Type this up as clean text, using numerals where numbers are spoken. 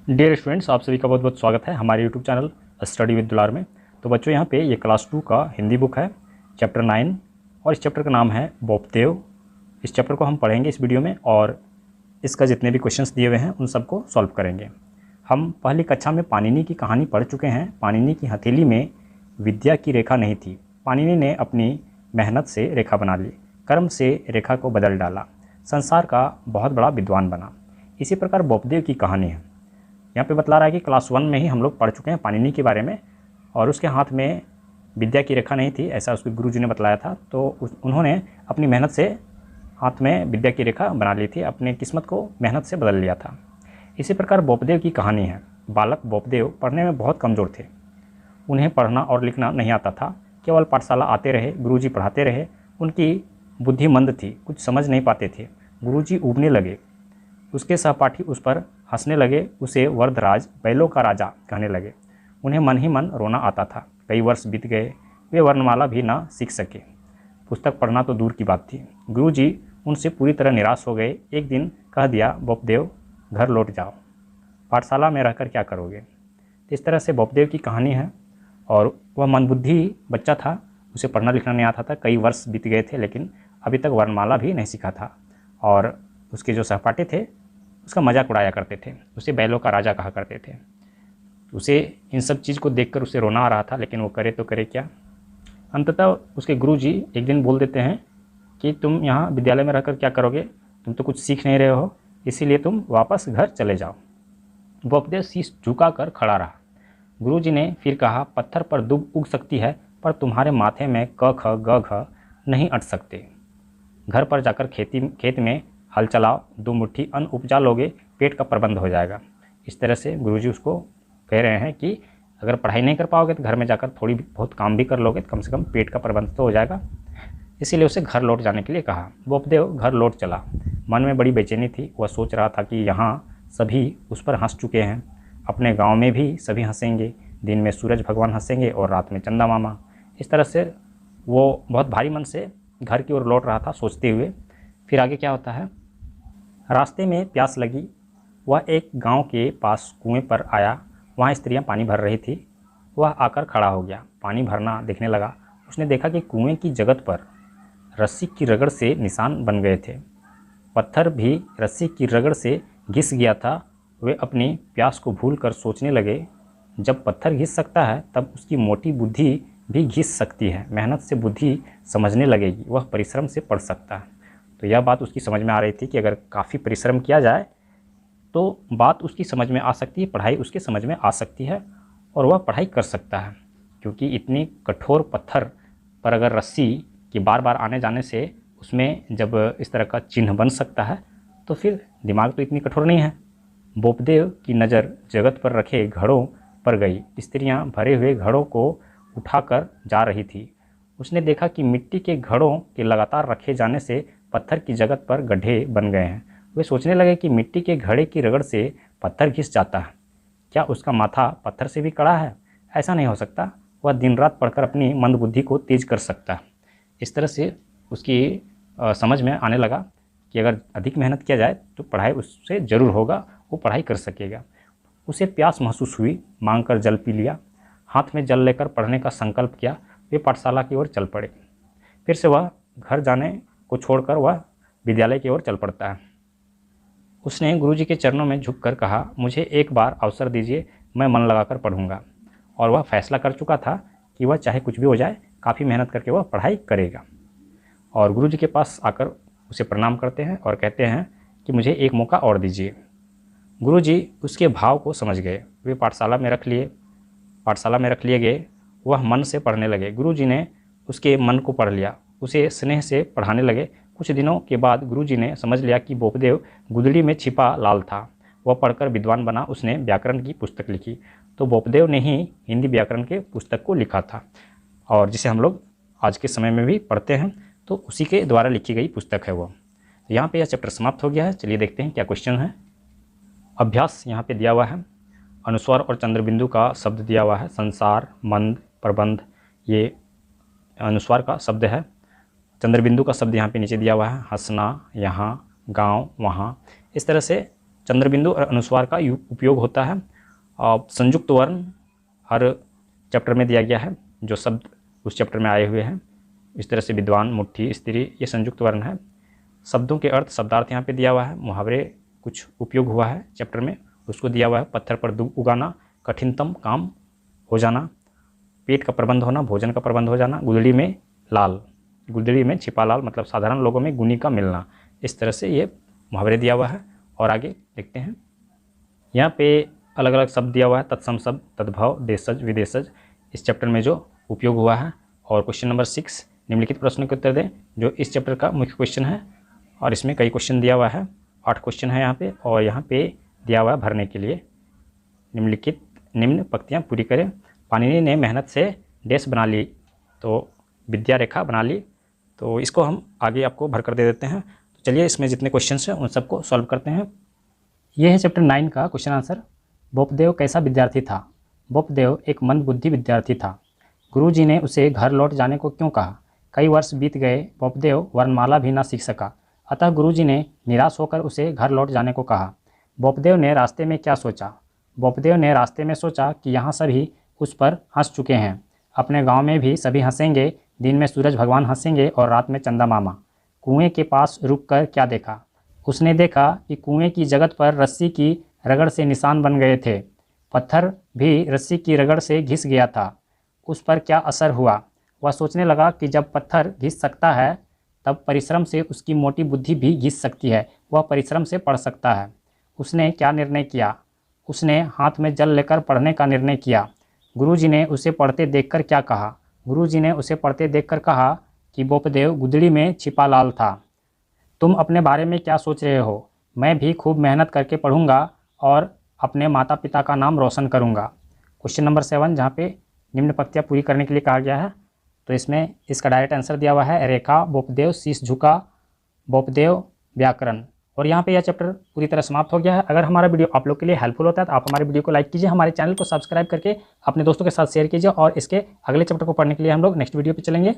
Dear students, आप सभी का बहुत बहुत स्वागत है हमारे यूट्यूब चैनल स्टडी विद दुलार में। तो बच्चों, यहाँ पे ये क्लास 2 का हिंदी बुक है, चैप्टर 9, और इस चैप्टर का नाम है बोपदेव। इस चैप्टर को हम पढ़ेंगे इस वीडियो में, और इसका जितने भी क्वेश्चंस दिए हुए हैं उन सबको सॉल्व करेंगे। हम पहली कक्षा में पाणिनि की कहानी पढ़ चुके हैं। पाणिनि की हथेली में विद्या की रेखा नहीं थी। पाणिनि ने अपनी मेहनत से रेखा बना ली, कर्म से रेखा को बदल डाला, संसार का बहुत बड़ा विद्वान बना। इसी प्रकार बोपदेव की कहानी है। यहाँ पे बतला रहा है कि क्लास 1 में ही हम लोग पढ़ चुके हैं पाणिनि के बारे में, और उसके हाथ में विद्या की रेखा नहीं थी, ऐसा उसके गुरुजी ने बतलाया था। तो उन्होंने अपनी मेहनत से हाथ में विद्या की रेखा बना ली थी, अपनी किस्मत को मेहनत से बदल लिया था। इसी प्रकार बोपदेव की कहानी है। बालक बोपदेव पढ़ने में बहुत कमज़ोर थे। उन्हें पढ़ना और लिखना नहीं आता था। केवल पाठशाला आते रहे, गुरुजी पढ़ाते रहे। उनकी बुद्धि मंद थी, कुछ समझ नहीं पाते थे। गुरुजी ऊबने लगे। उसके सहपाठी उस पर हंसने लगे, उसे वरदराज, बैलों का राजा कहने लगे। उन्हें मन ही मन रोना आता था। कई वर्ष बीत गए, वे वर्णमाला भी ना सीख सके। पुस्तक पढ़ना तो दूर की बात थी। गुरुजी उनसे पूरी तरह निराश हो गए। एक दिन कह दिया, बोपदेव घर लौट जाओ, पाठशाला में रहकर क्या करोगे। इस तरह से बोपदेव की कहानी है। और वह मंदबुद्धि बच्चा था, उसे पढ़ना लिखना नहीं आता था। कई वर्ष बीत गए थे, लेकिन अभी तक वर्णमाला भी नहीं सीखा था। और उसके जो सहपाठी थे उसका मजाक उड़ाया करते थे, उसे बैलों का राजा कहा करते थे। उसे इन सब चीज़ को देखकर उसे रोना आ रहा था, लेकिन वो करे तो करे क्या। अंततः उसके गुरुजी एक दिन बोल देते हैं कि तुम यहाँ विद्यालय में रहकर क्या करोगे, तुम तो कुछ सीख नहीं रहे हो, इसीलिए तुम वापस घर चले जाओ। बोपदेव शीश झुका कर खड़ा रहा। गुरुजी ने फिर कहा, पत्थर पर दुब उग सकती है, पर तुम्हारे माथे में क ख ग घ नहीं अट सकते। घर पर जाकर खेत में हल चलाओ, 2 मुट्ठी अन्न उपजा लोगे, पेट का प्रबंध हो जाएगा। इस तरह से गुरुजी उसको कह रहे हैं कि अगर पढ़ाई नहीं कर पाओगे तो घर में जाकर थोड़ी बहुत काम भी कर लोगे तो कम से कम पेट का प्रबंध तो हो जाएगा। इसीलिए उसे घर लौट जाने के लिए कहा। बोपदेव घर लौट चला। मन में बड़ी बेचैनी थी। वह सोच रहा था कि यहाँ सभी उस पर हंस चुके हैं, अपने गाँव में भी सभी हंसेंगे, दिन में सूरज भगवान हंसेंगे और रात में चंदा मामा। इस तरह से वो बहुत भारी मन से घर की ओर लौट रहा था, सोचते हुए। फिर आगे क्या होता है। रास्ते में प्यास लगी। वह एक गांव के पास कुएं पर आया। वहां स्त्रियां पानी भर रही थी। वह आकर खड़ा हो गया, पानी भरना देखने लगा। उसने देखा कि कुएं की जगत पर रस्सी की रगड़ से निशान बन गए थे। पत्थर भी रस्सी की रगड़ से घिस गया था। वे अपनी प्यास को भूलकर सोचने लगे, जब पत्थर घिस सकता है तब उसकी मोटी बुद्धि भी घिस सकती है। मेहनत से बुद्धि समझने लगेगी, वह परिश्रम से पढ़ सकता है। तो यह बात उसकी समझ में आ रही थी कि अगर काफ़ी परिश्रम किया जाए तो बात उसकी समझ में आ सकती है, पढ़ाई उसके समझ में आ सकती है और वह पढ़ाई कर सकता है। क्योंकि इतनी कठोर पत्थर पर अगर रस्सी के बार बार आने जाने से उसमें जब इस तरह का चिन्ह बन सकता है तो फिर दिमाग तो इतनी कठोर नहीं है। बोपदेव की नज़र जगत पर रखे घड़ों पर गई। स्त्रियां भरे हुए घड़ों को उठाकर जा रही थी। उसने देखा कि मिट्टी के घड़ों के लगातार रखे जाने से पत्थर की जगत पर गड्ढे बन गए हैं। वे सोचने लगे कि मिट्टी के घड़े की रगड़ से पत्थर घिस जाता है, क्या उसका माथा पत्थर से भी कड़ा है? ऐसा नहीं हो सकता। वह दिन रात पढ़कर अपनी मंदबुद्धि को तेज कर सकता है। इस तरह से उसकी समझ में आने लगा कि अगर अधिक मेहनत किया जाए तो पढ़ाई उससे ज़रूर होगा, वो पढ़ाई कर सकेगा। उसे प्यास महसूस हुई, मांग कर जल पी लिया। हाथ में जल लेकर पढ़ने का संकल्प किया। वे पाठशाला की ओर चल पड़े। फिर से वह घर जाने को छोड़कर वह विद्यालय की ओर चल पड़ता है। उसने गुरुजी के चरणों में झुककर कहा, मुझे एक बार अवसर दीजिए, मैं मन लगाकर पढ़ूंगा। और वह फैसला कर चुका था कि वह चाहे कुछ भी हो जाए, काफ़ी मेहनत करके वह पढ़ाई करेगा। और गुरुजी के पास आकर उसे प्रणाम करते हैं और कहते हैं कि मुझे एक मौका और दीजिए। गुरुजी उसके भाव को समझ गए। वे पाठशाला में रख लिए गए। वह मन से पढ़ने लगे। गुरुजी ने उसके मन को पढ़ लिया, उसे स्नेह से पढ़ाने लगे। कुछ दिनों के बाद गुरुजी ने समझ लिया कि बोपदेव गुदड़ी में छिपा लाल था। वह पढ़कर विद्वान बना। उसने व्याकरण की पुस्तक लिखी। तो बोपदेव ने ही हिंदी व्याकरण के पुस्तक को लिखा था, और जिसे हम लोग आज के समय में भी पढ़ते हैं, तो उसी के द्वारा लिखी गई पुस्तक है वो। यहाँ पे यह चैप्टर समाप्त हो गया है। चलिए देखते हैं क्या क्वेश्चन है। अभ्यास यहाँ पे दिया हुआ है। अनुस्वार और चंद्रबिंदु का शब्द दिया हुआ है। संसार, मंद, प्रबंध, ये अनुस्वार का शब्द है। चंद्रबिंदु का शब्द यहाँ पे नीचे दिया हुआ है। हंसना, यहाँ, गांव, वहाँ। इस तरह से चंद्रबिंदु और अनुस्वार का उपयोग होता है। संयुक्त वर्ण हर चैप्टर में दिया गया है, जो शब्द उस चैप्टर में आए हुए हैं। इस तरह से विद्वान, मुट्ठी, स्त्री, ये संयुक्त वर्ण है। शब्दों के अर्थ, शब्दार्थ यहाँ पे दिया हुआ है। मुहावरे कुछ उपयोग हुआ है चैप्टर में, उसको दिया हुआ है। पत्थर पर दुब उगाना, कठिनतम काम हो जाना, पेट का प्रबंध होना, भोजन का प्रबंध हो जाना, गुदड़ी में लाल, गुदड़ी में छिपा लाल मतलब साधारण लोगों में गुनी का मिलना। इस तरह से ये मुहावरे दिया हुआ है। और आगे देखते हैं, यहाँ पे अलग अलग शब्द दिया हुआ है। तत्सम शब्द, तद्भव, देशज, विदेशज, इस चैप्टर में जो उपयोग हुआ है। और क्वेश्चन नंबर 6, निम्नलिखित प्रश्नों के उत्तर दें, जो इस चैप्टर का मुख्य क्वेश्चन है। और इसमें कई क्वेश्चन दिया हुआ है, 8 क्वेश्चन है यहाँ पे। और यहाँ पे दिया हुआ है भरने के लिए, निम्न पंक्तियाँ पूरी करें। पाणिनि ने मेहनत से डैश बना ली, तो विद्या रेखा बना ली। तो इसको हम आगे आपको भर कर दे देते हैं। तो चलिए इसमें जितने क्वेश्चन हैं उन सबको सॉल्व करते हैं। यह है चैप्टर 9 का क्वेश्चन आंसर। बोपदेव कैसा विद्यार्थी था? बोपदेव एक मंदबुद्धि विद्यार्थी था। गुरुजी ने उसे घर लौट जाने को क्यों कहा? कई वर्ष बीत गए, बोपदेव वर्णमाला भी न सीख सका, अतः गुरुजी ने निराश होकर उसे घर लौट जाने को कहा। बोपदेव ने रास्ते में क्या सोचा? बोपदेव ने रास्ते में सोचा कि यहाँ सभी उस पर हंस चुके हैं, अपने गांव में भी सभी हंसेंगे। दिन में सूरज भगवान हंसेंगे और रात में चंदा मामा। कुएं के पास रुककर क्या देखा? उसने देखा कि कुएं की जगत पर रस्सी की रगड़ से निशान बन गए थे। पत्थर भी रस्सी की रगड़ से घिस गया था। उस पर क्या असर हुआ? वह सोचने लगा कि जब पत्थर घिस सकता है, तब परिश्रम से उसकी मोटी बुद्धि भी घिस सकती है। वह परिश्रम से पढ़ सकता है। उसने क्या निर्णय किया? उसने हाथ में जल लेकर पढ़ने का निर्णय किया। गुरुजी ने उसे पढ़ते देखकर क्या कहा? गुरुजी ने उसे पढ़ते देखकर कहा कि बोपदेव गुदड़ी में छिपा लाल था। तुम अपने बारे में क्या सोच रहे हो? मैं भी खूब मेहनत करके पढ़ूंगा और अपने माता पिता का नाम रोशन करूंगा। क्वेश्चन नंबर 7, जहाँ पे निम्न पंक्तियाँ पूरी करने के लिए कहा गया है। तो इसमें इसका डायरेक्ट आंसर दिया हुआ है, रेखा, बोपदेव, शीश झुका, बोपदेव, व्याकरण। और यहाँ पे यह चैप्टर पूरी तरह समाप्त हो गया है। अगर हमारा वीडियो आप लोग के लिए हेल्पफुल होता है तो आप हमारे वीडियो को लाइक कीजिए, हमारे चैनल को सब्सक्राइब करके अपने दोस्तों के साथ शेयर कीजिए। और इसके अगले चैप्टर को पढ़ने के लिए हम लोग नेक्स्ट वीडियो पे चलेंगे।